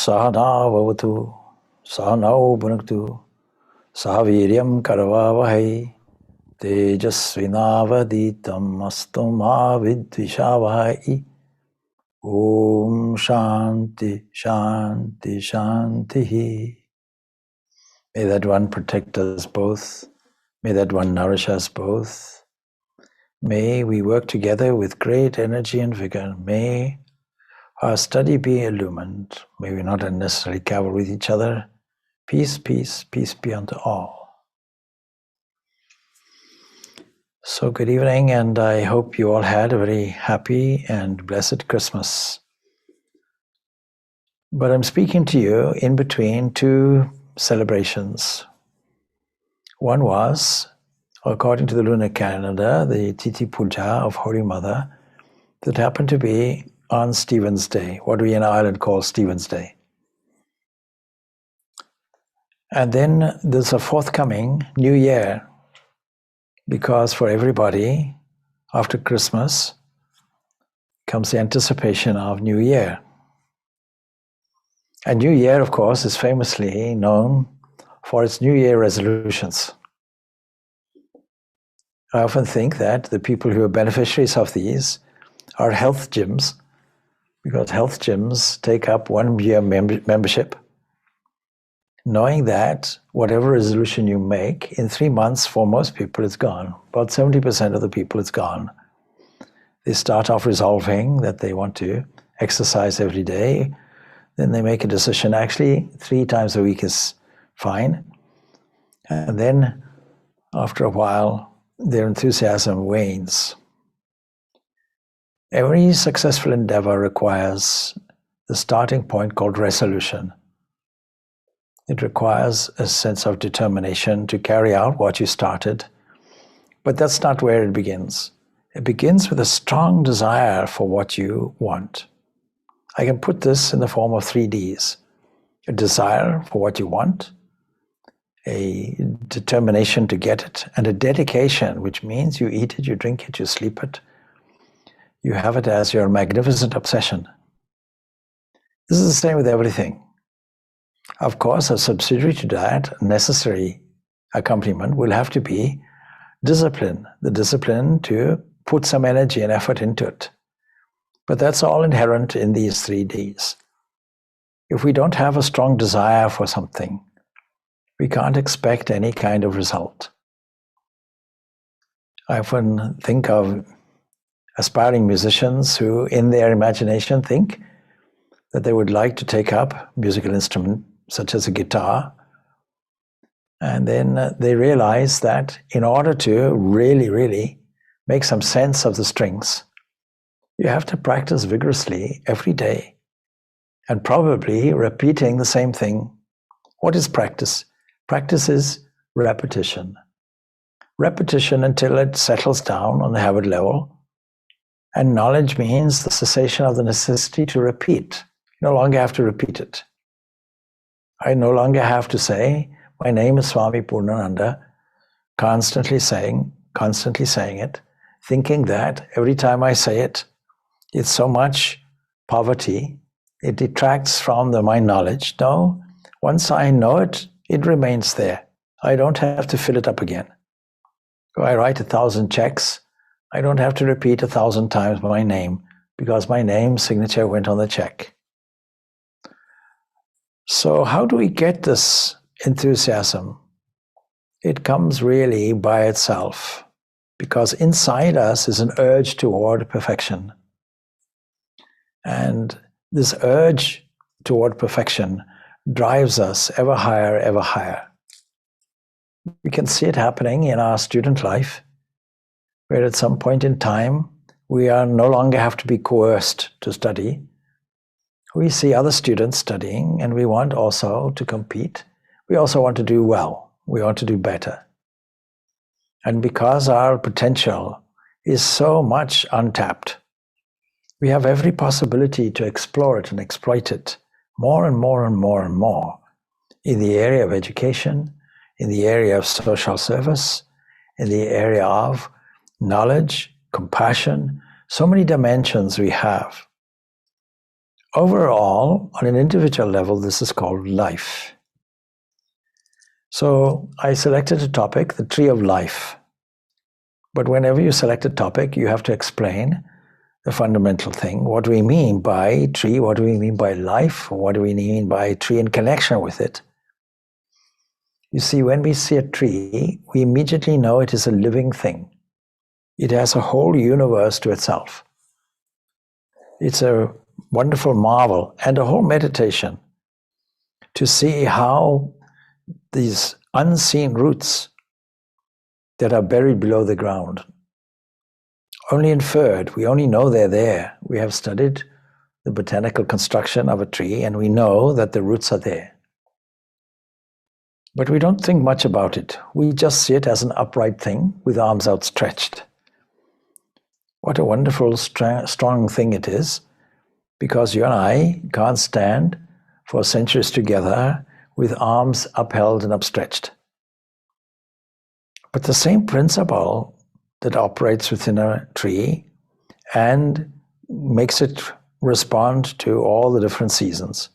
Sahana Vavatu, Sahanau Bhunaktu, Sahaviryam Karavavahai, Tejasvinavaditam Astuma Vidvishavahai. Om Shanti, Shanti, Shanti. May that one protect us both. May that one nourish us both. May we work together with great energy and vigor. May our study be illumined. May we not unnecessarily cavil with each other. Peace, peace, peace be unto all. So good evening, and I hope you all had a very happy and blessed Christmas. But I'm speaking to you in between two celebrations. One was, according to the lunar calendar, the Tithi Puja of Holy Mother, that happened to be on Stephen's Day, what we in Ireland call Stephen's Day. And then there's a forthcoming New Year, because for everybody, after Christmas, comes the anticipation of New Year. And New Year, of course, is famously known for its New Year resolutions. I often think that the people who are beneficiaries of these are health gyms, because health gyms take up 1 year membership, knowing that whatever resolution you make, in 3 months for most people it's gone. About 70% of the people it's gone. They start off resolving that they want to exercise every day. Then they make a decision, actually 3 times a week is fine. And then after a while, their enthusiasm wanes. Every successful endeavor requires the starting point called resolution. It requires a sense of determination to carry out what you started. But that's not where it begins. It begins with a strong desire for what you want. I can put this in the form of 3 Ds. A desire for what you want, a determination to get it, and a dedication, which means you eat it, you drink it, you sleep it. You have it as your magnificent obsession. This is the same with everything. Of course, a subsidiary to that, necessary accompaniment will have to be discipline, the discipline to put some energy and effort into it. But that's all inherent in these 3 Ds. If we don't have a strong desire for something, we can't expect any kind of result. I often think of aspiring musicians who, in their imagination, think that they would like to take up musical instrument such as a guitar, and then they realize that in order to really make some sense of the strings, you have to practice vigorously every day, and probably repeating the same thing. What is practice? Practice is repetition. Repetition until it settles down on the habit level. And knowledge means the cessation of the necessity to repeat. You no longer have to repeat it. I no longer have to say, my name is Swami Purnananda, constantly saying it, thinking that every time I say it, it's so much poverty, it detracts from my knowledge. No, once I know it, it remains there. I don't have to fill it up again. If I write 1,000 checks, I don't have to repeat 1,000 times my name, because my name signature went on the check. So how do we get this enthusiasm? It comes really by itself, because inside us is an urge toward perfection. And this urge toward perfection drives us ever higher, ever higher. We can see it happening in our student life, where at some point in time, we are no longer have to be coerced to study. We see other students studying, and we want also to compete. We also want to do well. We want to do better. And because our potential is so much untapped, we have every possibility to explore it and exploit it more and more and more and more in the area of education, in the area of social service, in the area of knowledge, compassion, so many dimensions we have. overall, on an individual level, this is called life. So I selected a topic, the tree of life. But whenever you select a topic, you have to explain the fundamental thing. What do we mean by tree? What do we mean by life? What do we mean by tree in connection with it? You see, when we see a tree, we immediately know it is a living thing. It has a whole universe to itself. It's a wonderful marvel and a whole meditation to see how these unseen roots that are buried below the ground, only inferred, we only know they're there. We have studied the botanical construction of a tree and we know that the roots are there. But we don't think much about it. We just see it as an upright thing with arms outstretched. What a wonderful, strong thing it is, because you and I can't stand for centuries together with arms upheld and upstretched. But the same principle that operates within a tree and makes it respond to all the different seasons.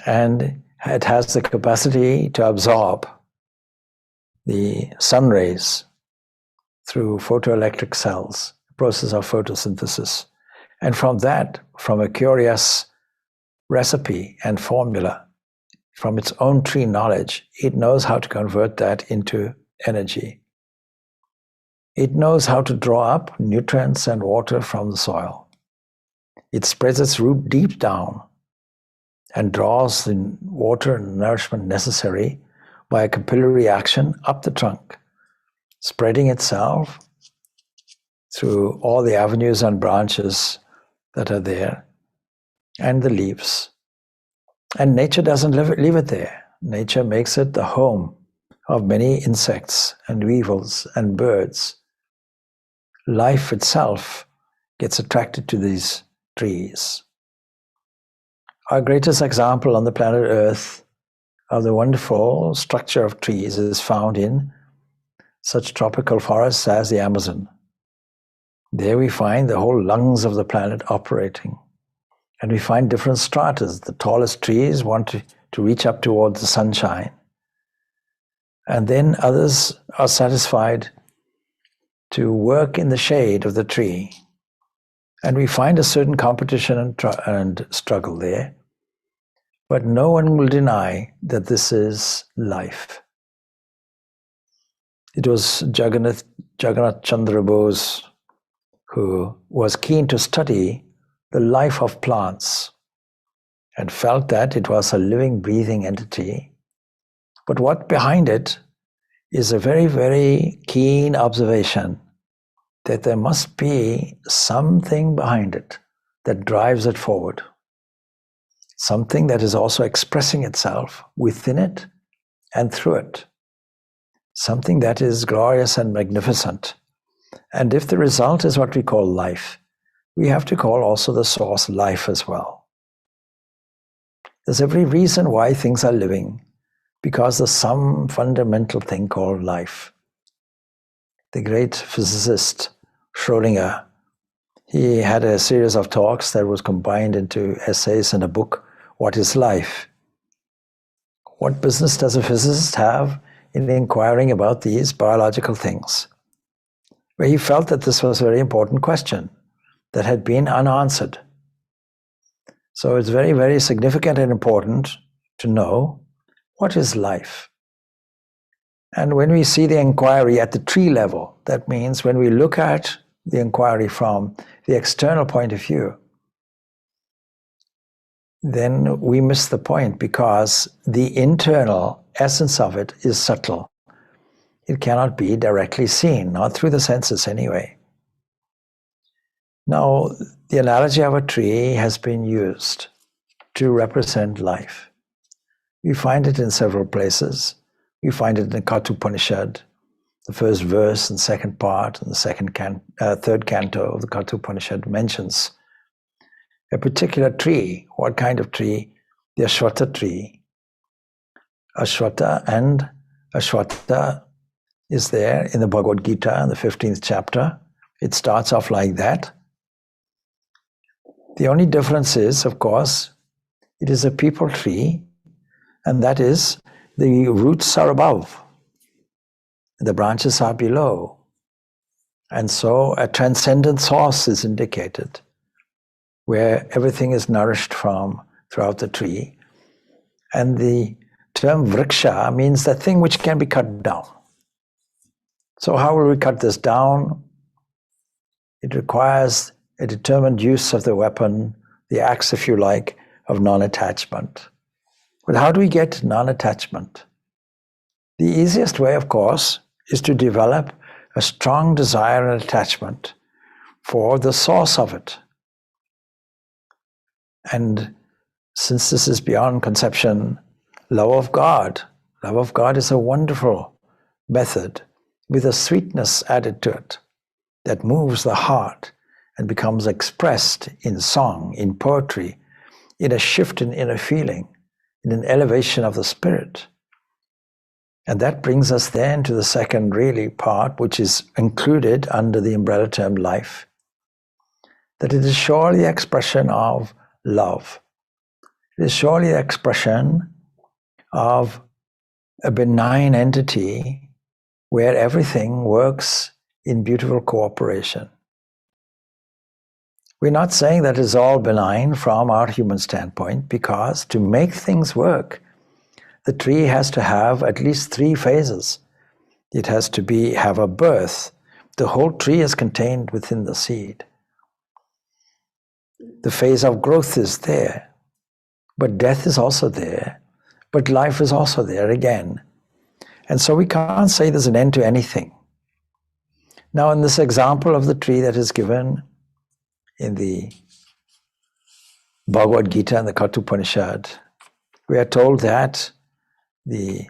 And it has the capacity to absorb the sun rays through photoelectric cells, the process of photosynthesis. And from that, from a curious recipe and formula, from its own tree knowledge, it knows how to convert that into energy. It knows how to draw up nutrients and water from the soil. It spreads its root deep down and draws the water and nourishment necessary by a capillary action up the trunk, spreading itself through all the avenues and branches that are there, and the leaves. And nature doesn't leave it there. Nature makes it the home of many insects and weevils and birds. Life itself gets attracted to these trees. Our greatest example on the planet Earth of the wonderful structure of trees is found in such tropical forests as the Amazon. There we find the whole lungs of the planet operating. And we find different stratas. The tallest trees want to reach up towards the sunshine. And then others are satisfied to work in the shade of the tree. And we find a certain competition and struggle there. But no one will deny that this is life. It was Jagannath Chandra Bose who was keen to study the life of plants and felt that it was a living, breathing entity. But what behind it is a very, very keen observation that there must be something behind it that drives it forward. Something that is also expressing itself within it and through it. Something that is glorious and magnificent. And if the result is what we call life, we have to call also the source life as well. There's every reason why things are living, because there's some fundamental thing called life. The great physicist Schrödinger, he had a series of talks that was combined into essays in a book, What is Life? What business does a physicist have in inquiring about these biological things? Where he felt that this was a very important question that had been unanswered. So it's very, very significant and important to know what is life. And when we see the inquiry at the tree level, that means when we look at the inquiry from the external point of view, then we miss the point, because the internal essence of it is subtle. It cannot be directly seen, not through the senses anyway. Now, the analogy of a tree has been used to represent life. We find it in several places. We find it in the Kathopanishad, the first verse and second part, and the third canto of the Kathopanishad mentions a particular tree. What kind of tree? The Ashwatha tree. Ashwatha is there in the Bhagavad Gita in the 15th chapter. It starts off like that. The only difference is, of course, it is a people tree, and that is the roots are above, the branches are below. And so a transcendent source is indicated, where everything is nourished from throughout the tree. And the term vriksha means the thing which can be cut down. So how will we cut this down? It requires a determined use of the weapon, the axe, if you like, of non-attachment. But how do we get non-attachment? The easiest way, of course, is to develop a strong desire and attachment for the source of it. And since this is beyond conception, love of God is a wonderful method with a sweetness added to it that moves the heart and becomes expressed in song, in poetry, in a shift in inner feeling, in an elevation of the spirit. And that brings us then to the second really part, which is included under the umbrella term life, that it is surely the expression of love. It is surely the expression of a benign entity where everything works in beautiful cooperation. We're not saying that it's all benign from our human standpoint, because to make things work, the tree has to have at least 3 phases. It has to have a birth. The whole tree is contained within the seed. The phase of growth is there, but death is also there, but life is also there again. And so we can't say there's an end to anything. Now, in this example of the tree that is given in the Bhagavad Gita and the Kathopanishad, we are told that the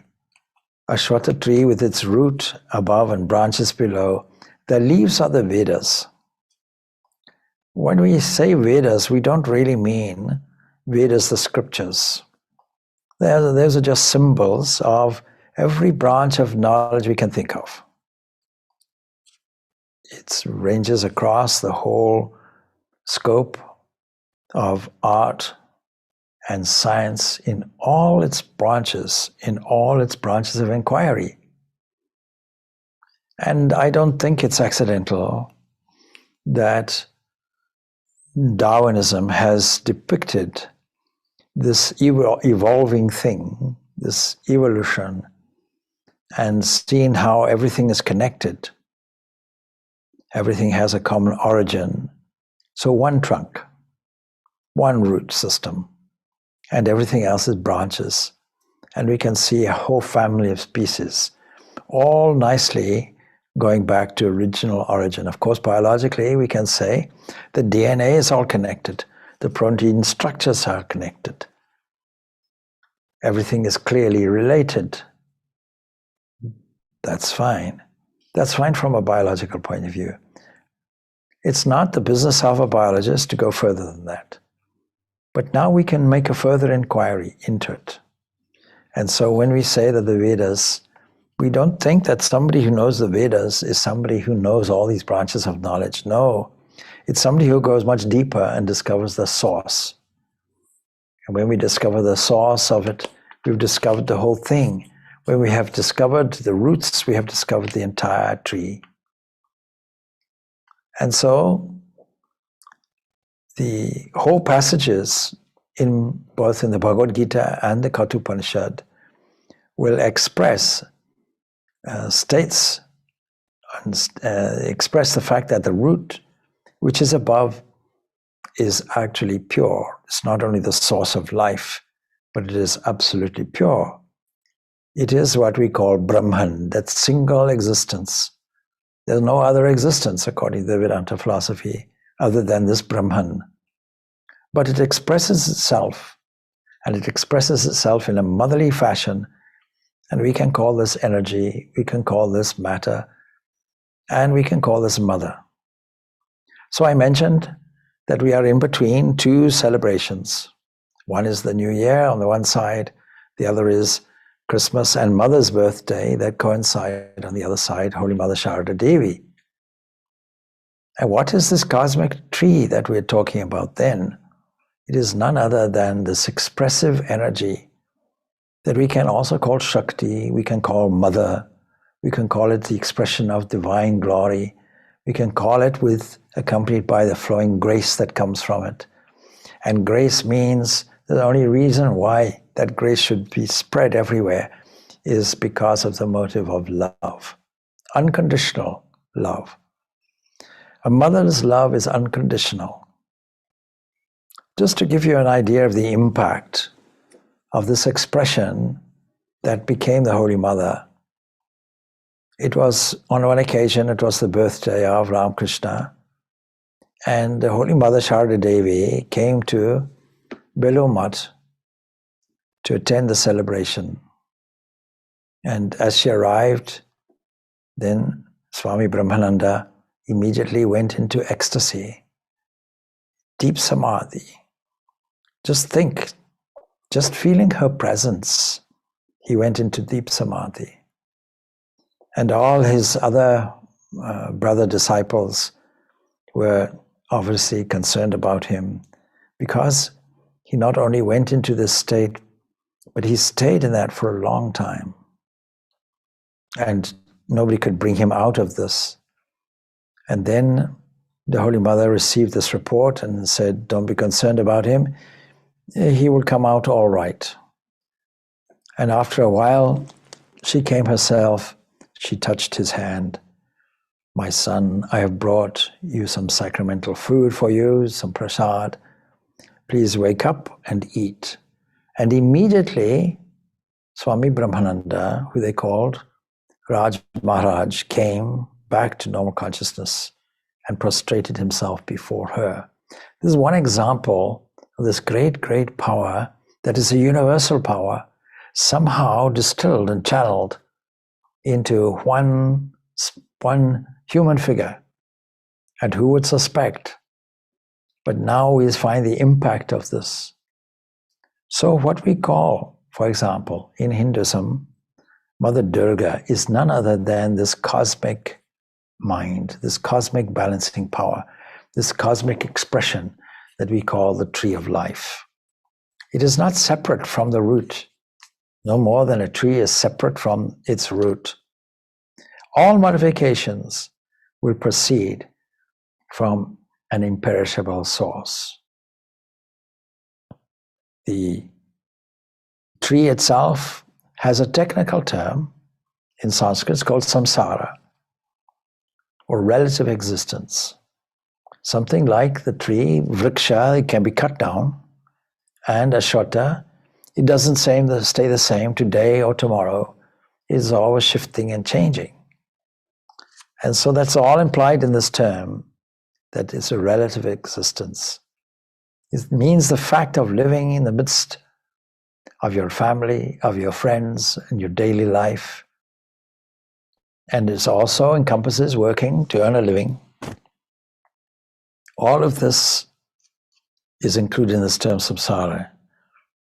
Ashwatha tree with its root above and branches below, the leaves are the Vedas. When we say Vedas, we don't really mean Vedas, the scriptures. Those are just symbols of every branch of knowledge we can think of. It ranges across the whole scope of art and science in all its branches of inquiry. And I don't think it's accidental that Darwinism has depicted this evolving thing, this evolution, and seen how everything is connected. Everything has a common origin. So one trunk, one root system, and everything else is branches. And we can see a whole family of species, all nicely going back to original origin. Of course, biologically, we can say the DNA is all connected. The protein structures are connected. Everything is clearly related. That's fine. That's fine from a biological point of view. It's not the business of a biologist to go further than that. But now we can make a further inquiry into it. And so when we say that the Vedas, we don't think that somebody who knows the Vedas is somebody who knows all these branches of knowledge. No, it's somebody who goes much deeper and discovers the source. And when we discover the source of it, we've discovered the whole thing. When we have discovered the roots, we have discovered the entire tree. And so the whole passages both in the Bhagavad Gita and the Kathopanishad will express states and express the fact that the root, which is above, is actually pure. It's not only the source of life, but it is absolutely pure. It is what we call Brahman, that single existence. There's no other existence, according to the Vedanta philosophy, other than this Brahman. But it expresses itself, and it expresses itself in a motherly fashion, and we can call this energy, we can call this matter, and we can call this mother. So I mentioned that we are in between 2 celebrations. One is the New Year on the one side, the other is Christmas and Mother's birthday that coincide on the other side, Holy Mother Sharada Devi. And what is this cosmic tree that we're talking about then? It is none other than this expressive energy that we can also call Shakti, we can call Mother, we can call it the expression of divine glory, we can call it with accompanied by the flowing grace that comes from it. And grace means the only reason why that grace should be spread everywhere is because of the motive of love, unconditional love. A mother's love is unconditional. Just to give you an idea of the impact of this expression that became the Holy Mother, it was on one occasion, it was the birthday of Ramakrishna, and the Holy Mother Sharda Devi came to Belumat to attend the celebration. And as she arrived, then Swami Brahmananda immediately went into ecstasy, deep samadhi. Just think, just feeling her presence, he went into deep samadhi. And all his other brother disciples were obviously concerned about him because he not only went into this state, but he stayed in that for a long time. And nobody could bring him out of this. And then the Holy Mother received this report and said, don't be concerned about him. He will come out all right. And after a while, she came herself. She touched his hand. My son, I have brought you some sacramental food for you, some prasad. Please wake up and eat. And immediately, Swami Brahmananda, who they called Raj Maharaj, came back to normal consciousness and prostrated himself before her. This is one example of this great, great power that is a universal power, somehow distilled and channeled into one human figure. And who would suspect? But now we find the impact of this. So what we call, for example, in Hinduism, Mother Durga is none other than this cosmic mind, this cosmic balancing power, this cosmic expression that we call the tree of life. It is not separate from the root, no more than a tree is separate from its root. All modifications will proceed from an imperishable source. The tree itself has a technical term in Sanskrit, it's called samsara, or relative existence. Something like the tree, vriksha, it can be cut down, and ashwata, it doesn't stay the same today or tomorrow. It's always shifting and changing. And so that's all implied in this term, that it's a relative existence. It means the fact of living in the midst of your family, of your friends, and your daily life. And it also encompasses working to earn a living. All of this is included in this term samsara,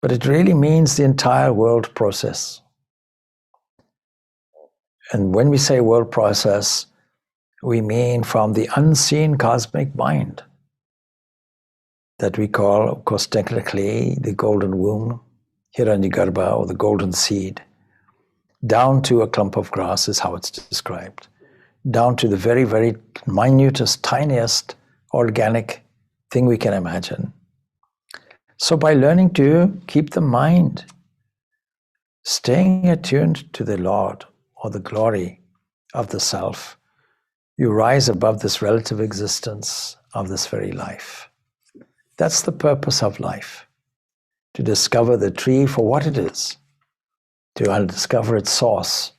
but it really means the entire world process. And when we say world process, we mean from the unseen cosmic mind that we call, of course, technically the golden womb, Hiranyagarbha, or the golden seed, down to a clump of grass is how it's described, down to the very, very minutest, tiniest organic thing we can imagine. So by learning to keep the mind staying attuned to the Lord or the glory of the self, you rise above this relative existence of this very life. That's the purpose of life, to discover the tree for what it is, to discover its source.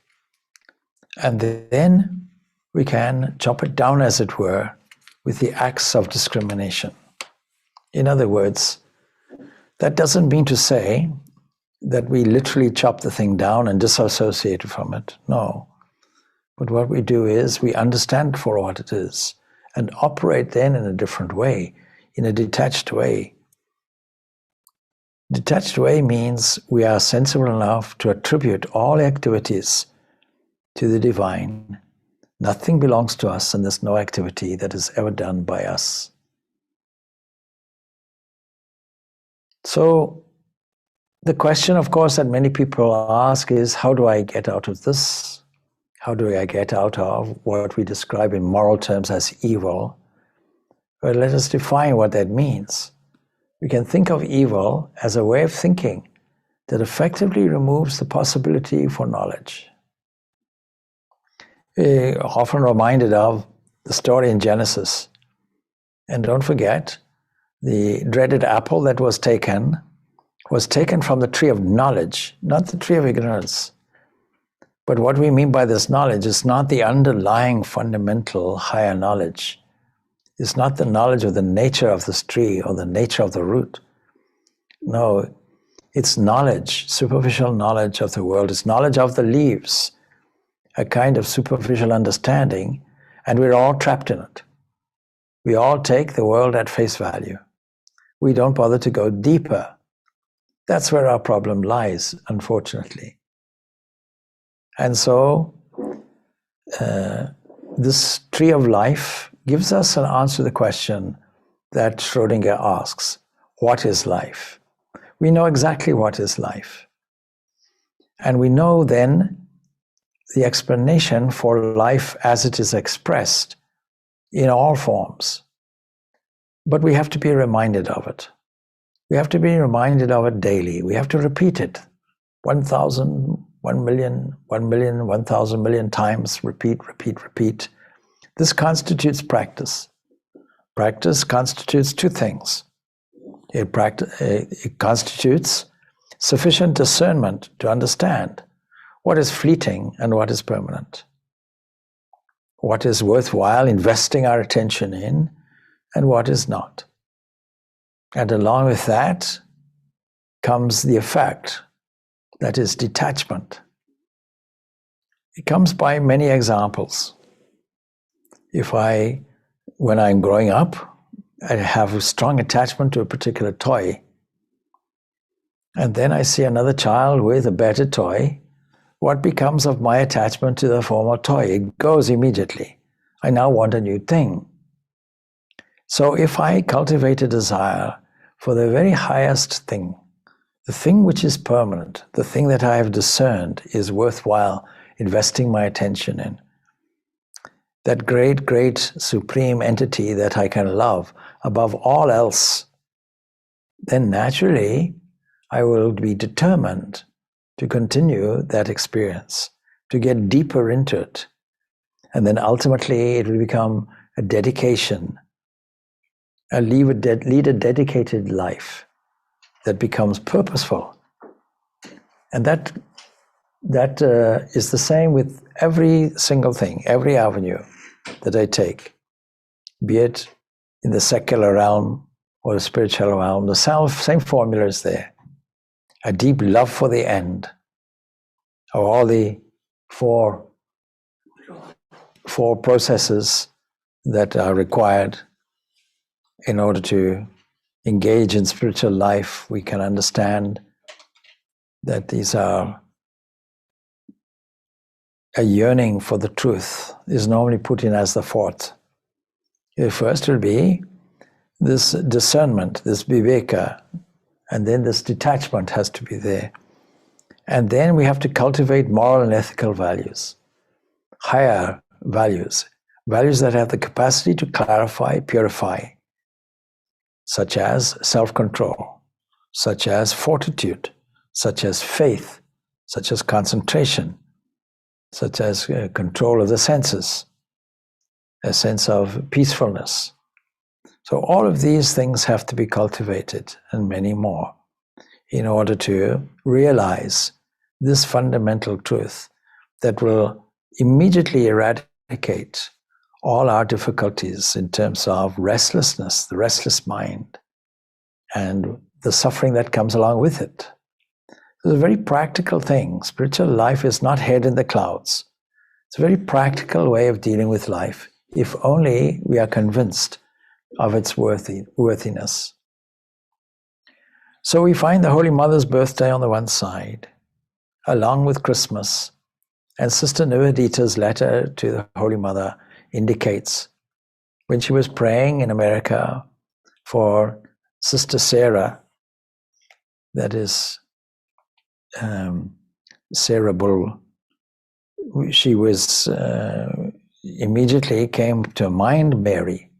And then we can chop it down, as it were, with the axe of discrimination. In other words, that doesn't mean to say that we literally chop the thing down and disassociate from it. No. But what we do is we understand for what it is and operate then in a different way, in a detached way. Detached way means we are sensible enough to attribute all activities to the divine, Nothing belongs to us, and there's no activity that is ever done by us. So the question, of course, that many people ask is, how do I get out of this? How do I get out of what we describe in moral terms as evil? Well, let us define what that means. We can think of evil as a way of thinking that effectively removes the possibility for knowledge. We're often reminded of the story in Genesis. And don't forget, the dreaded apple that was taken from the tree of knowledge, not the tree of ignorance. But what we mean by this knowledge is not the underlying fundamental higher knowledge. It's not the knowledge of the nature of this tree or the nature of the root. No, it's knowledge, superficial knowledge of the world. It's knowledge of the leaves, a kind of superficial understanding, and we're all trapped in it. We all take the world at face value. We don't bother to go deeper. That's where our problem lies, unfortunately. And so, this tree of life gives us an answer to the question that Schrödinger asks, what is life? We know exactly what is life. And we know then the explanation for life as it is expressed in all forms. But we have to be reminded of it. We have to be reminded of it daily. We have to repeat it 1,000, 1 million, 1 million, 1,000 million times. Repeat, repeat, repeat. This constitutes practice. Practice constitutes two things. It constitutes sufficient discernment to understand what is fleeting and what is permanent. What is worthwhile investing our attention in and what is not. And along with that comes the effect, that is detachment. It comes by many examples. When I'm growing up, I have a strong attachment to a particular toy. And then I see another child with a better toy. What becomes of my attachment to the former toy? It goes immediately. I now want a new thing. So if I cultivate a desire for the very highest thing, the thing which is permanent, the thing that I have discerned is worthwhile investing my attention in, that great, great supreme entity that I can love above all else, then naturally I will be determined to continue that experience, to get deeper into it. And then ultimately it will become a dedication, lead a dedicated life that becomes purposeful. And that is the same with every single thing, every avenue that I take, be it in the secular realm or the spiritual realm. The same formula is there. A deep love for the end, of all the four processes that are required in order to engage in spiritual life. We can understand that these are a yearning for the truth is normally put in as the fourth. The first will be this discernment, this viveka, and then this detachment has to be there. And then we have to cultivate moral and ethical values, higher values, values that have the capacity to clarify, purify, such as self-control, such as fortitude, such as faith, such as concentration, such as control of the senses, a sense of peacefulness. So all of these things have to be cultivated, and many more, in order to realize this fundamental truth that will immediately eradicate all our difficulties in terms of restlessness, the restless mind, and the suffering that comes along with it. It's a very practical thing. Spiritual life is not head in the clouds. It's a very practical way of dealing with life, if only we are convinced of its worthiness. So we find the Holy Mother's birthday on the one side, along with Christmas, And Sister Nivedita's letter to the Holy Mother indicates when she was praying in America for Sister Sarah, that is Sarah Bull, she was immediately came to mind Mary.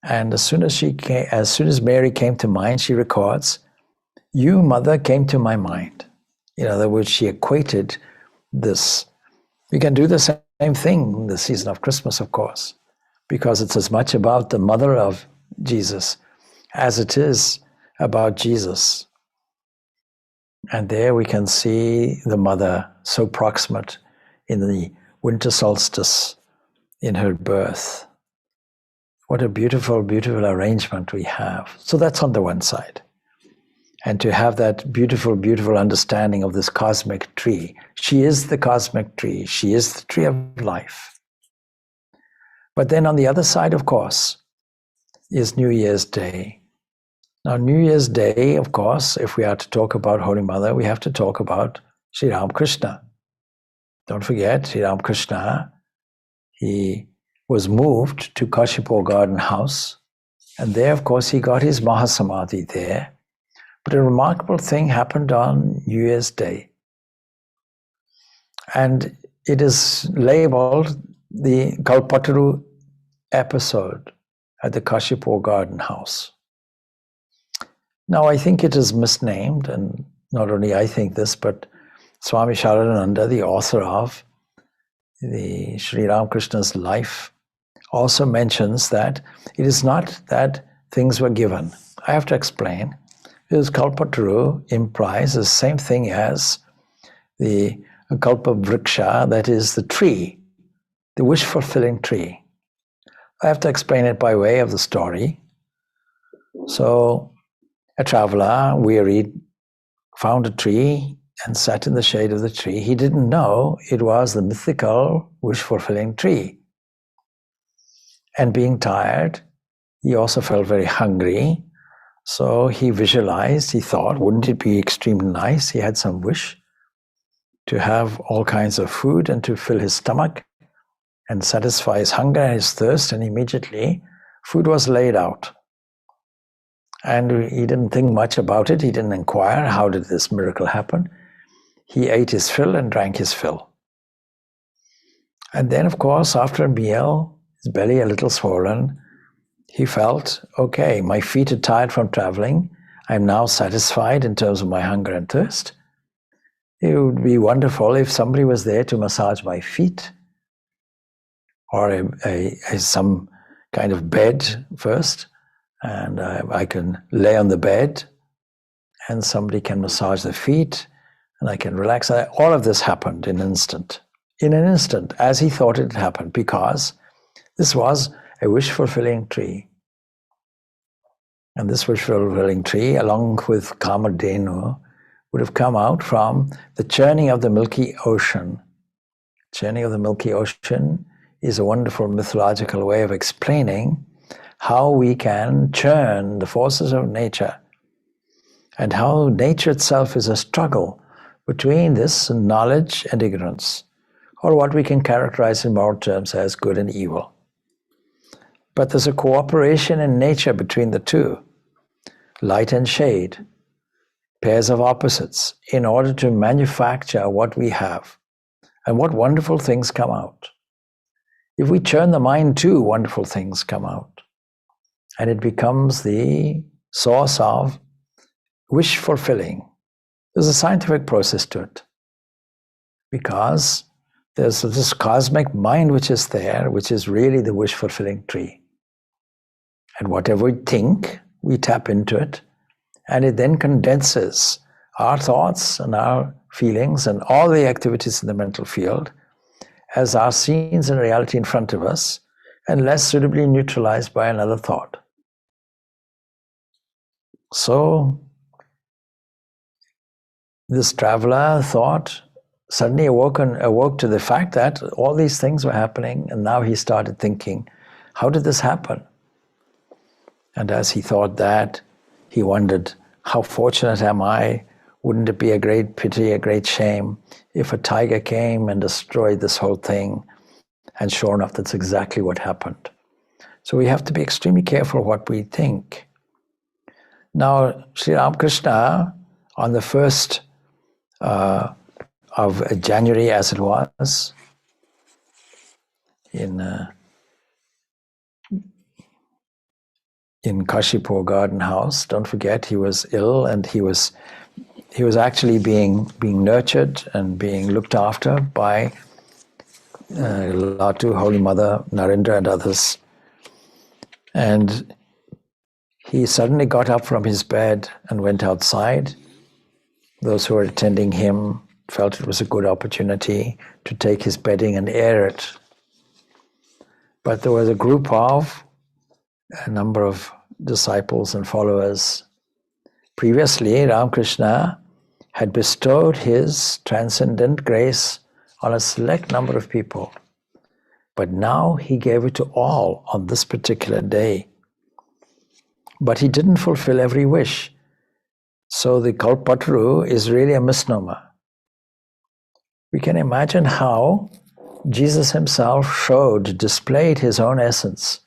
And as soon as Mary came to mind, she records, "You, Mother, came to my mind." In other words, she equated this. We can do the same thing in the season of Christmas, of course, because it's as much about the mother of Jesus as it is about Jesus. And there we can see the mother so proximate in the winter solstice in her birth. What a beautiful, beautiful arrangement we have. So that's on the one side. And to have that beautiful, beautiful understanding of this cosmic tree. She is the cosmic tree. She is the tree of life. But then on the other side, of course, is New Year's Day. Now, New Year's Day, of course, if we are to talk about Holy Mother, we have to talk about Sri Ramakrishna. Don't forget, Sri Ramakrishna, he was moved to Kashipo Garden House. And there, of course, he got his Mahasamadhi there. But a remarkable thing happened on New Year's Day. And it is labeled the Kalpataru episode at the Kashipo Garden House. Now, I think it is misnamed, and not only I think this, but Swami Sharananda, the author of the Sri Ramakrishna's life, also mentions that it is not that things were given. I have to explain. Because Kalpataru implies the same thing as the Kalpa Vriksha, that is the tree, the wish-fulfilling tree. I have to explain it by way of the story. So, a traveler, wearied, found a tree and sat in the shade of the tree. He didn't know it was the mythical wish-fulfilling tree. And being tired, he also felt very hungry. So he visualized, he thought, wouldn't it be extremely nice? He had some wish to have all kinds of food and to fill his stomach and satisfy his hunger and his thirst. And immediately, food was laid out. And he didn't think much about it. He didn't inquire, how did this miracle happen? He ate his fill and drank his fill. And then, of course, after a meal, his belly a little swollen, he felt, okay, my feet are tired from traveling. I'm now satisfied in terms of my hunger and thirst. It would be wonderful if somebody was there to massage my feet, or some kind of bed first, and I can lay on the bed and somebody can massage the feet and I can relax. All of this happened in an instant, as he thought it happened, because this was a wish-fulfilling tree. And this wish-fulfilling tree, along with Kamadhenu, would have come out from the churning of the Milky Ocean. Churning of the Milky Ocean is a wonderful mythological way of explaining how we can churn the forces of nature, and how nature itself is a struggle between this knowledge and ignorance, or what we can characterize in moral terms as good and evil. But there's a cooperation in nature between the two, light and shade, pairs of opposites, in order to manufacture what we have. And what wonderful things come out. If we churn the mind too, wonderful things come out. And it becomes the source of wish fulfilling. There's a scientific process to it. Because there's this cosmic mind which is there, which is really the wish fulfilling tree. And whatever we think, we tap into it, and it then condenses our thoughts and our feelings and all the activities in the mental field as are scenes in reality in front of us, and less suitably neutralized by another thought. So, this traveler suddenly awoke to the fact that all these things were happening, and now he started thinking, how did this happen? And as he thought that, he wondered, how fortunate am I wouldn't it be a great pity, a great shame, if a tiger came and destroyed this whole thing? And sure enough, that's exactly what happened. So we have to be extremely careful what we think. Now, Sri Ramakrishna, on the 1st of January, as it was, in Kashipur Garden House, don't forget, he was ill, and he was actually being nurtured and being looked after by Latu, Holy Mother, Narendra, and others. And he suddenly got up from his bed and went outside. Those who were attending him felt it was a good opportunity to take his bedding and air it. But there was a group of a number of disciples and followers. Previously, Ramakrishna had bestowed his transcendent grace on a select number of people. But now he gave it to all on this particular day. But he didn't fulfill every wish. So the Kalpataru is really a misnomer. We can imagine how Jesus himself displayed his own essence.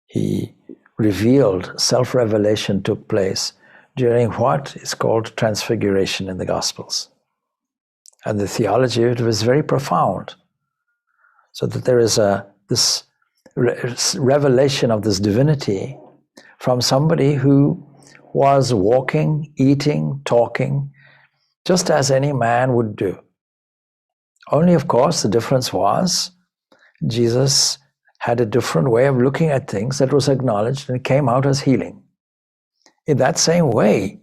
He revealed, self-revelation took place during what is called transfiguration in the Gospels. And the theology of it was very profound. So that there is this revelation of this divinity from somebody who was walking, eating, talking, just as any man would do. Only, of course, the difference was Jesus had a different way of looking at things that was acknowledged and came out as healing. In that same way,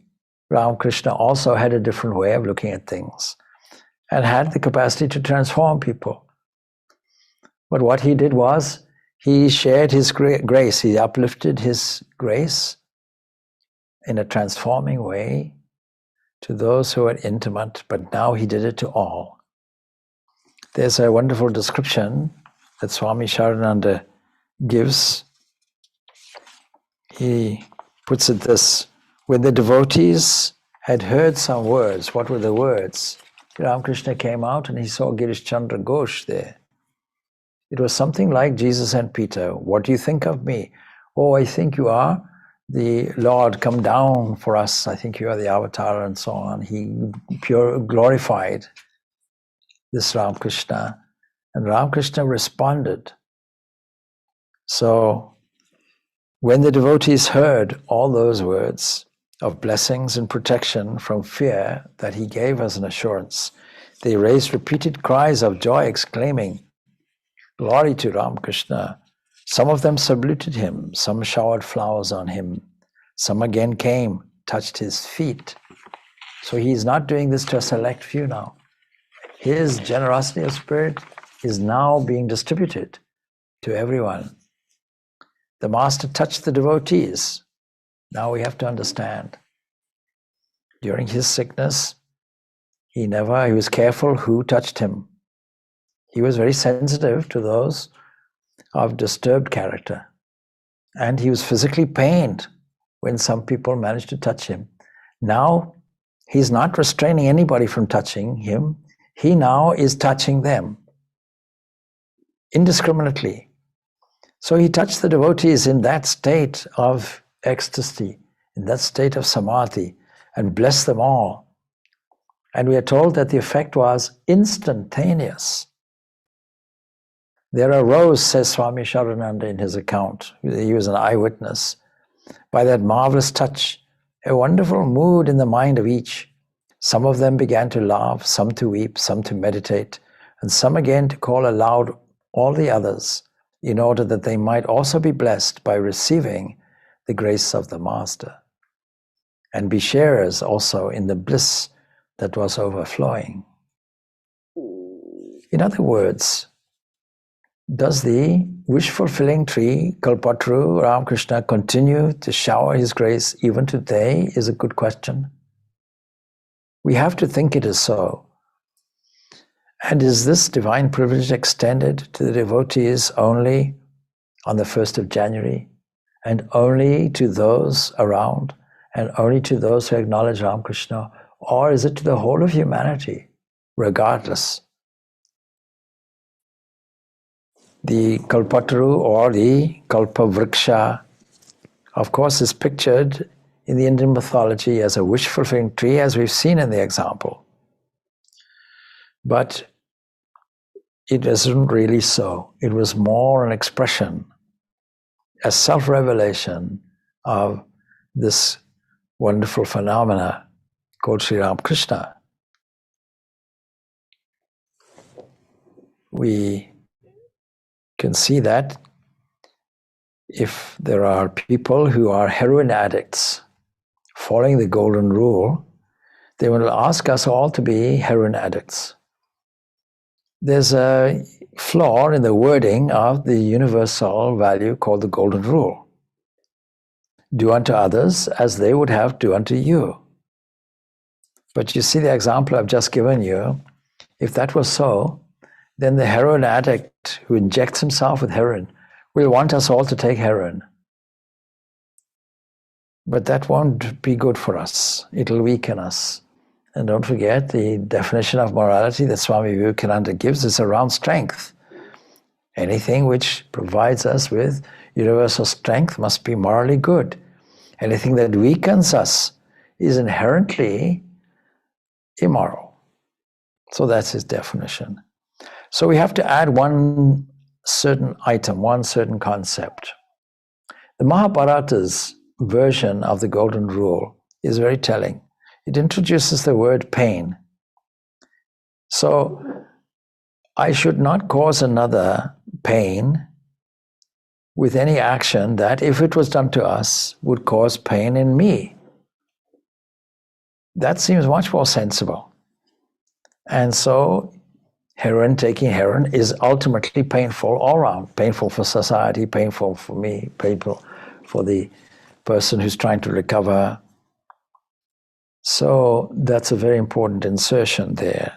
Ramakrishna also had a different way of looking at things and had the capacity to transform people. But what he did was, he shared his grace, he uplifted his grace in a transforming way to those who were intimate, but now he did it to all. There's a wonderful description that Swami Sharananda gives. He puts it this: when the devotees had heard some words, what were the words? Ramakrishna came out and he saw Girish Chandra Ghosh there. It was something like Jesus and Peter. What do you think of me? Oh, I think you are the Lord come down for us. I think you are the avatar, and so on. He glorified this Ramakrishna, and Ramakrishna responded. So when the devotees heard all those words of blessings and protection from fear that he gave as an assurance, they raised repeated cries of joy, exclaiming, "Glory to Ramakrishna." Some of them saluted him, some showered flowers on him, some again came, touched his feet. So he is not doing this to a select few now. His generosity of spirit is now being distributed to everyone. The master touched the devotees. Now we have to understand. During his sickness, he was careful who touched him. He was very sensitive to those of disturbed character. And he was physically pained when some people managed to touch him. Now, he's not restraining anybody from touching him. He now is touching them indiscriminately. So he touched the devotees in that state of ecstasy, in that state of samadhi, and blessed them all. And we are told that the effect was instantaneous. There arose, says Swami Sharananda in his account, he was an eyewitness, by that marvelous touch, a wonderful mood in the mind of each. Some of them began to laugh, some to weep, some to meditate, and some again to call aloud all the others, in order that they might also be blessed by receiving the grace of the Master, and be sharers also in the bliss that was overflowing. In other words, does the wish-fulfilling tree, Kalpataru, Ramakrishna, continue to shower his grace even today is a good question. We have to think it is so. And is this divine privilege extended to the devotees only on the 1st of January and only to those around and only to those who acknowledge Ramakrishna, or is it to the whole of humanity, regardless? The Kalpataru or the Kalpavriksha, of course, is pictured in the Indian mythology as a wish-fulfilling tree, as we've seen in the example. But it isn't really so. It was more an expression, a self-revelation of this wonderful phenomena called Sri Ramakrishna. We can see that if there are people who are heroin addicts following the golden rule, they will ask us all to be heroin addicts. There's a flaw in the wording of the universal value called the golden rule. Do unto others as they would have do unto you. But you see the example I've just given you, if that was so, then the heroin addict who injects himself with heroin will want us all to take heroin. But that won't be good for us. It'll weaken us. And don't forget, the definition of morality that Swami Vivekananda gives is around strength. Anything which provides us with universal strength must be morally good. Anything that weakens us is inherently immoral. So that's his definition. So we have to add one certain item, one certain concept. The Mahabharata's version of the Golden Rule is very telling. It introduces the word pain. So I should not cause another pain with any action that, if it was done to us, would cause pain in me. That seems much more sensible. And so taking heroin is ultimately painful all around. Painful for society, painful for me, painful for the person who's trying to recover. So that's a very important insertion there.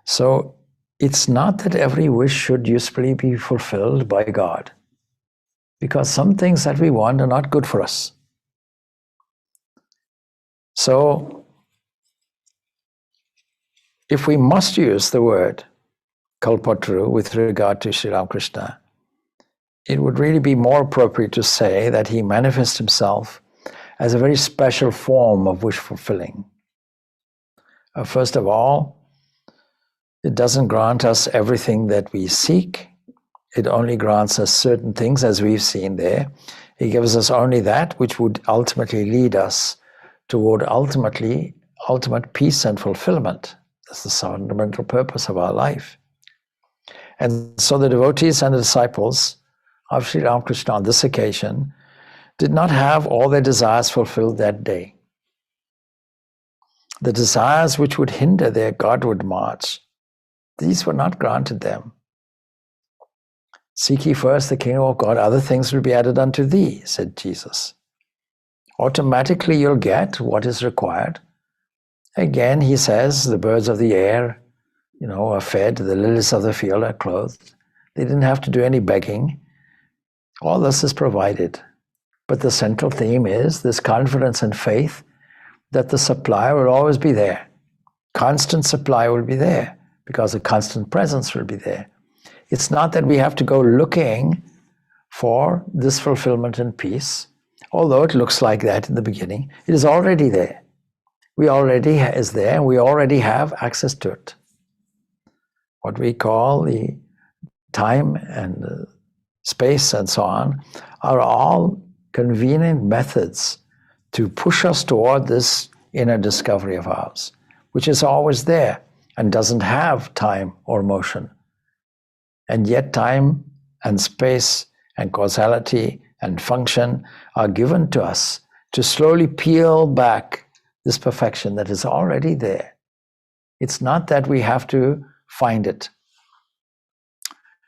So it's not that every wish should usefully be fulfilled by God, because some things that we want are not good for us. So if we must use the word Kalpataru with regard to Sri Ramakrishna, it would really be more appropriate to say that he manifests himself as a very special form of wish fulfilling. First of all, it doesn't grant us everything that we seek. It only grants us certain things, as we've seen there. It gives us only that which would ultimately lead us toward ultimate peace and fulfillment. That's the fundamental purpose of our life. And so the devotees and the disciples of Sri Ramakrishna on this occasion did not have all their desires fulfilled that day. The desires which would hinder their Godward march, these were not granted them. Seek ye first the kingdom of God, other things will be added unto thee, said Jesus. Automatically you'll get what is required. Again, he says, the birds of the air, are fed, the lilies of the field are clothed. They didn't have to do any begging. All this is provided. But the central theme is this confidence and faith that the supply will always be there. Constant supply will be there because a constant presence will be there. It's not that we have to go looking for this fulfillment and peace, although it looks like that in the beginning. It is already there. We already is there, and we already have access to it. What we call the time and space and so on are all convenient methods to push us toward this inner discovery of ours, which is always there and doesn't have time or motion. And yet time and space and causality and function are given to us to slowly peel back this perfection that is already there. It's not that we have to find it.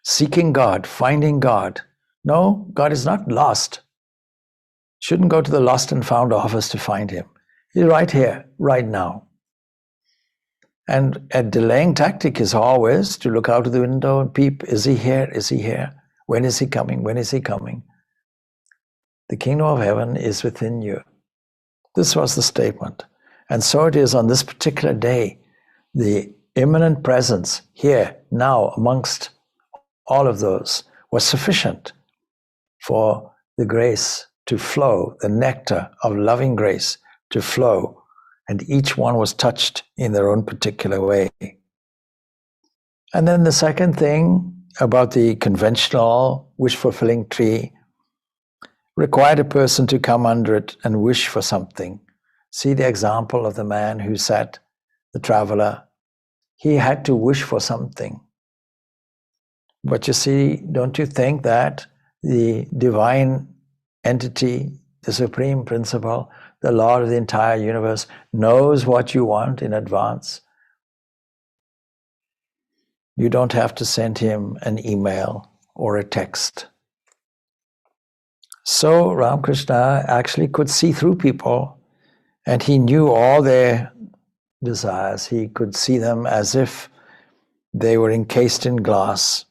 Seeking God, finding God. No, God is not lost. Shouldn't go to the lost and found office to find him. He's right here, right now. And a delaying tactic is always to look out of the window and peep, is he here? Is he here? When is he coming? When is he coming? The kingdom of heaven is within you. This was the statement. And so it is on this particular day, the immanent presence here, now, amongst all of those, was sufficient for the grace to flow, the nectar of loving grace to flow, and each one was touched in their own particular way. And then the second thing about the conventional wish-fulfilling tree required a person to come under it and wish for something. See the example of the man who sat, the traveler. He had to wish for something. But you see, don't you think that the divine entity, the supreme principle, the Lord of the entire universe, knows what you want in advance? You don't have to send him an email or a text. So Ramakrishna actually could see through people, and he knew all their desires. He could see them as if they were encased in glass.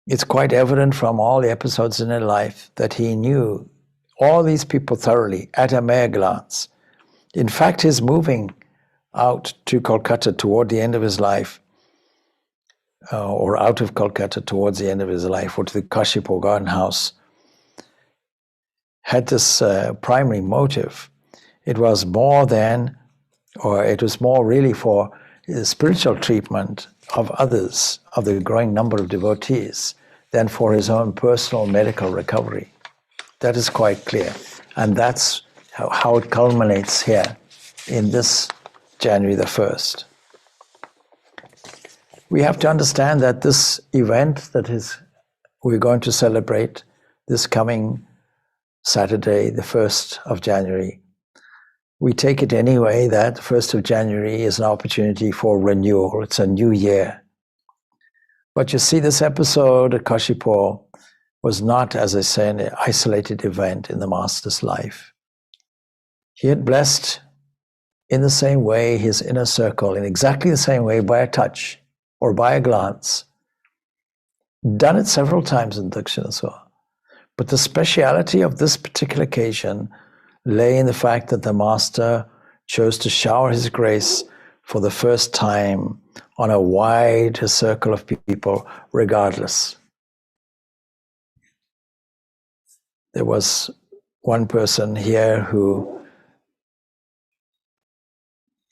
It's quite evident from all the episodes in their life that he knew all these people thoroughly at a mere glance. In fact, his moving out to Kolkata toward the end of his life, or out of Kolkata towards the end of his life, or to the Kashipo garden house, had this primary motive. It was more really for the spiritual treatment of others, of the growing number of devotees, than for his own personal medical recovery. That is quite clear. And that's how it culminates here in this January the 1st. We have to understand that this event we're going to celebrate this coming Saturday, the 1st of January, we take it anyway that the 1st of January is an opportunity for renewal. It's a new year. But you see, this episode at Kashipo was not, as I say, an isolated event in the Master's life. He had blessed in the same way his inner circle, in exactly the same way, by a touch or by a glance. Done it several times in Dakshinaswara. But the speciality of this particular occasion lay in the fact that the Master chose to shower his grace for the first time on a wide circle of people, regardless. There was one person here who,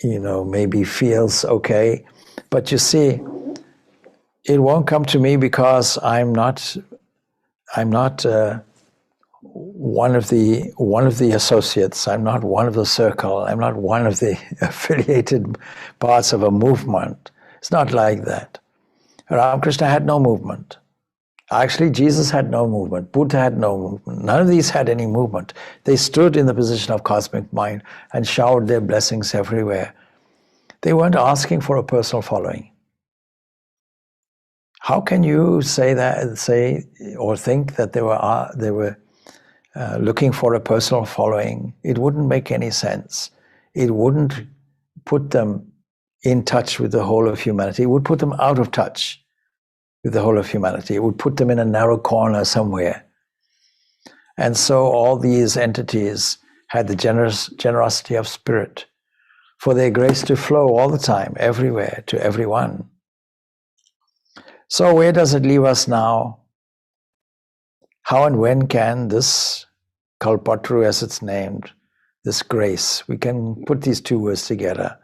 maybe feels okay, but you see, it won't come to me because I'm not one of the associates. I'm not one of the circle. I'm not one of the affiliated parts of a movement. It's not like that. Ramakrishna had no movement. Actually, Jesus had no movement. Buddha had no movement. None of these had any movement. They stood in the position of cosmic mind and showered their blessings everywhere. They weren't asking for a personal following. How can you say or think that they were looking for a personal following? It wouldn't make any sense. It wouldn't put them in touch with the whole of humanity. It would put them out of touch with the whole of humanity. It would put them in a narrow corner somewhere. And so all these entities had the generosity of spirit for their grace to flow all the time, everywhere, to everyone. So where does it leave us now? How and when can this Kalpatru, as it's named, this grace, we can put these two words together,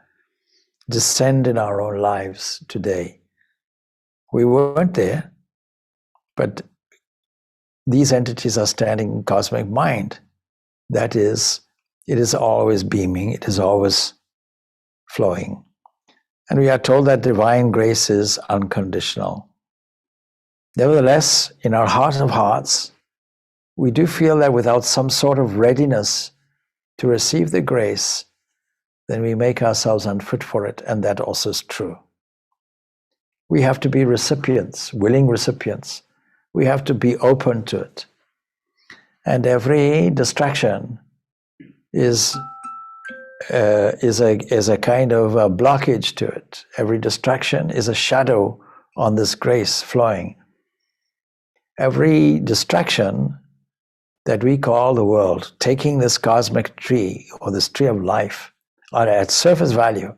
descend in our own lives today? We weren't there, but these entities are standing in cosmic mind. That is, it is always beaming, it is always flowing. And we are told that divine grace is unconditional. Nevertheless, in our heart of hearts, we do feel that without some sort of readiness to receive the grace, then we make ourselves unfit for it, and that also is true. We have to be recipients, willing recipients. We have to be open to it. And every distraction is a kind of a blockage to it. Every distraction is a shadow on this grace flowing. Every distraction that we call the world, taking this cosmic tree or this tree of life, or at surface value,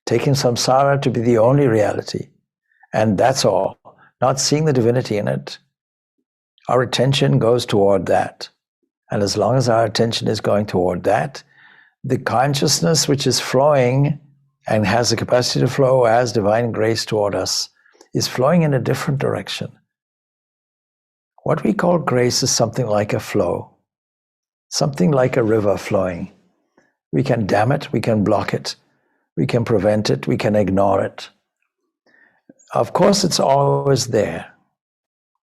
taking samsara to be the only reality, and that's all, not seeing the divinity in it, our attention goes toward that. And as long as our attention is going toward that, the consciousness which is flowing and has the capacity to flow as divine grace toward us is flowing in a different direction. What we call grace is something like a flow, something like a river flowing. We can dam it, we can block it, we can prevent it, we can ignore it. Of course, it's always there.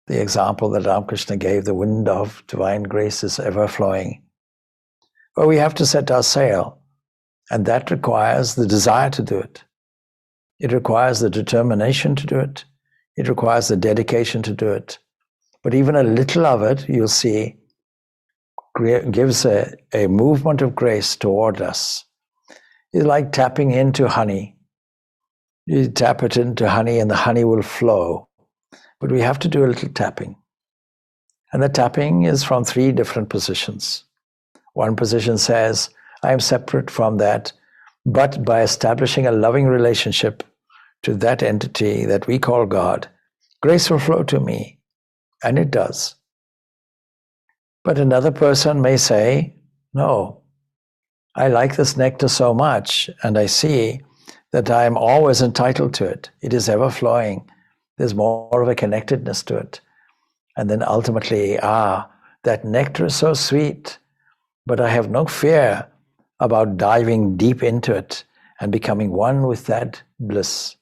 The example that Ramakrishna gave, the wind of divine grace is ever flowing. But we have to set our sail, and that requires the desire to do it. It requires the determination to do it. It requires the dedication to do it. But even a little of it, you'll see, gives a movement of grace toward us. It's like tapping into honey. You tap it into honey and the honey will flow. But we have to do a little tapping. And the tapping is from 3 different positions. One position says, I am separate from that, but by establishing a loving relationship to that entity that we call God, grace will flow to me. And it does. But another person may say, no, I like this nectar so much, and I see that I am always entitled to it. It is ever flowing. There's more of a connectedness to it. And then ultimately, that nectar is so sweet, but I have no fear about diving deep into it and becoming one with that bliss.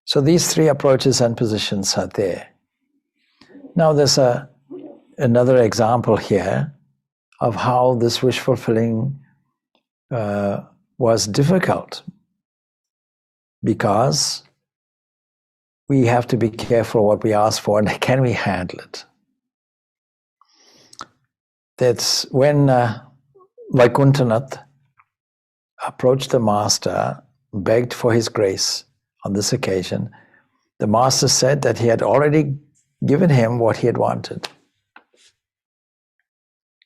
So these 3 approaches and positions are there. Now there's another example here of how this wish fulfilling was difficult, because we have to be careful what we ask for and can we handle it. That's when Vaikuntanath approached the master, begged for his grace on this occasion. The master said that he had already given him what he had wanted.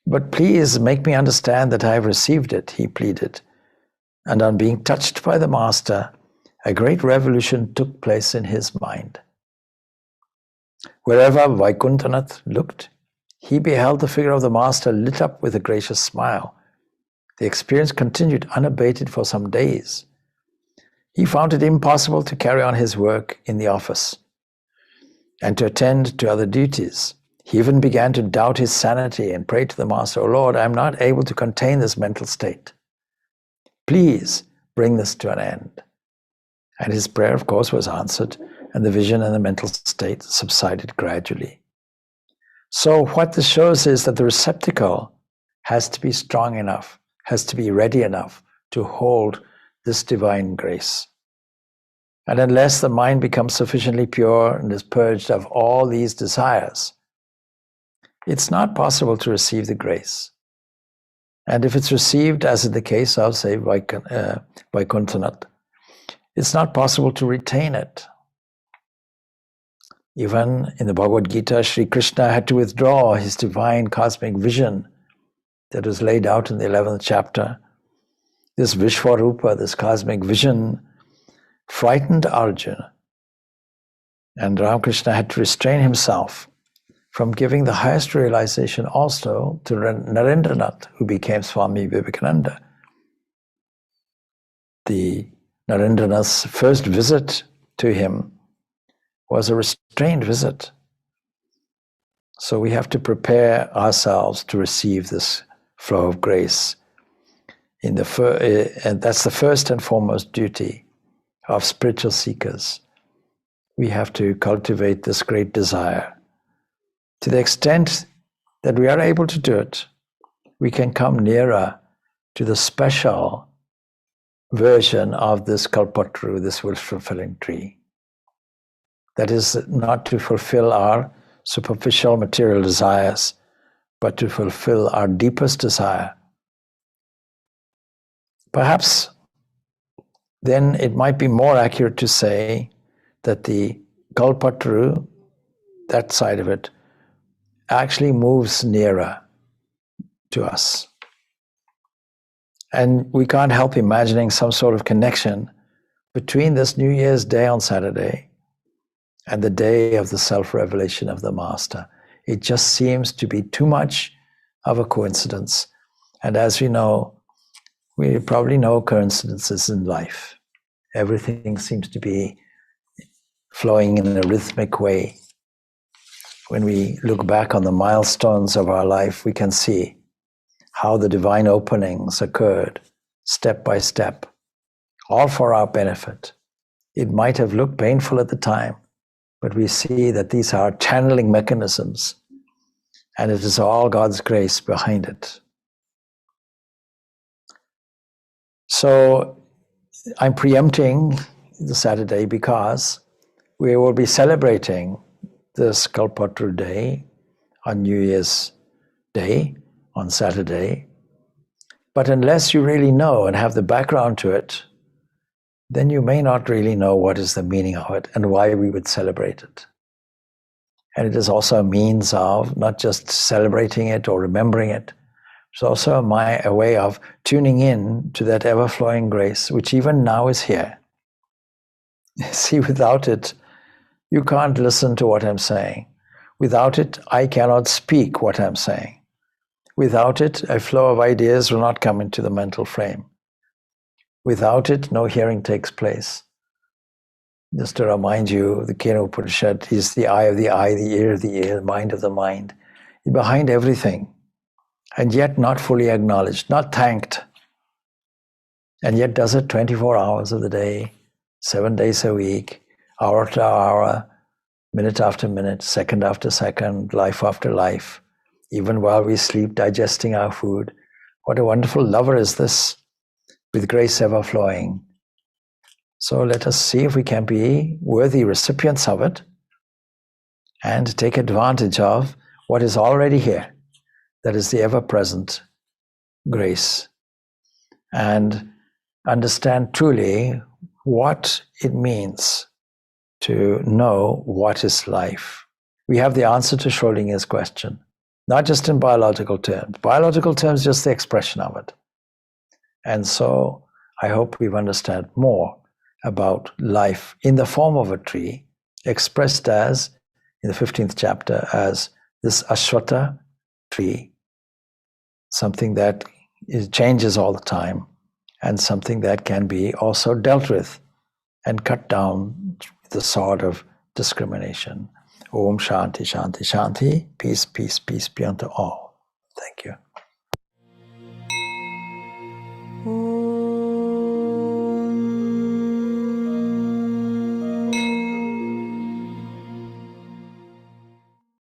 But please make me understand that I have received it, he pleaded. And on being touched by the master, a great revolution took place in his mind. Wherever Vaikuntanath looked, he beheld the figure of the master lit up with a gracious smile. The experience continued unabated for some days. He found it impossible to carry on his work in the office and to attend to other duties. He even began to doubt his sanity and prayed to the master, "O Lord, I am not able to contain this mental state. Please bring this to an end." And his prayer, of course, was answered, and the vision and the mental state subsided gradually. So what this shows is that the receptacle has to be strong enough, has to be ready enough to hold this divine grace. And unless the mind becomes sufficiently pure and is purged of all these desires, it's not possible to receive the grace. And if it's received, as in the case of, say, Vaikuntanath, it's not possible to retain it. Even in the Bhagavad Gita, Sri Krishna had to withdraw his divine cosmic vision that was laid out in the 11th chapter. This Vishwarupa, this cosmic vision, frightened Arjuna. And Ramakrishna had to restrain himself from giving the highest realization also to Narendranath, who became Swami Vivekananda. The Narendranath's first visit to him was a restrained visit. So we have to prepare ourselves to receive this flow of grace. And that's the first and foremost duty of spiritual seekers. We have to cultivate this great desire. To the extent that we are able to do it, we can come nearer to the special version of this kalpataru, this wish-fulfilling tree. That is not to fulfill our superficial material desires, but to fulfill our deepest desire. Perhaps then it might be more accurate to say that the kalpataru, that side of it, actually moves nearer to us. And we can't help imagining some sort of connection between this New Year's Day on Saturday and the day of the self-revelation of the Master. It just seems to be too much of a coincidence. And as we know, we probably know coincidences in life. Everything seems to be flowing in a rhythmic way. When we look back on the milestones of our life, we can see how the divine openings occurred step by step, all for our benefit. It might have looked painful at the time, but we see that these are channeling mechanisms, and it is all God's grace behind it. So I'm preempting the Saturday because we will be celebrating this Kalpatru Day on New Year's Day, on Saturday. But unless you really know and have the background to it, then you may not really know what is the meaning of it and why we would celebrate it. And it is also a means of not just celebrating it or remembering it. It's also a way of tuning in to that ever-flowing grace, which even now is here. See, without it, you can't listen to what I'm saying. Without it, I cannot speak what I'm saying. Without it, a flow of ideas will not come into the mental frame. Without it, no hearing takes place. Just to remind you, the Kena Upanishad is the eye of the eye, the ear of the ear, the mind of the mind. Behind everything, and yet not fully acknowledged, not thanked. And yet does it 24 hours of the day, 7 days a week, hour after hour, minute after minute, second after second, life after life, even while we sleep, digesting our food. What a wonderful lover is this, with grace ever flowing. So let us see if we can be worthy recipients of it and take advantage of what is already here, that is the ever-present grace, and understand truly what it means to know what is life. We have the answer to Schrodinger's question, not just in biological terms. Biological terms, just the expression of it. And so I hope we understand more about life in the form of a tree, expressed as, in the 15th chapter, as this Ashwata tree, something that changes all the time, and something that can be also dealt with and cut down with the sword of discrimination. Om Shanti, Shanti, Shanti. Peace, peace, peace be unto all. Thank you.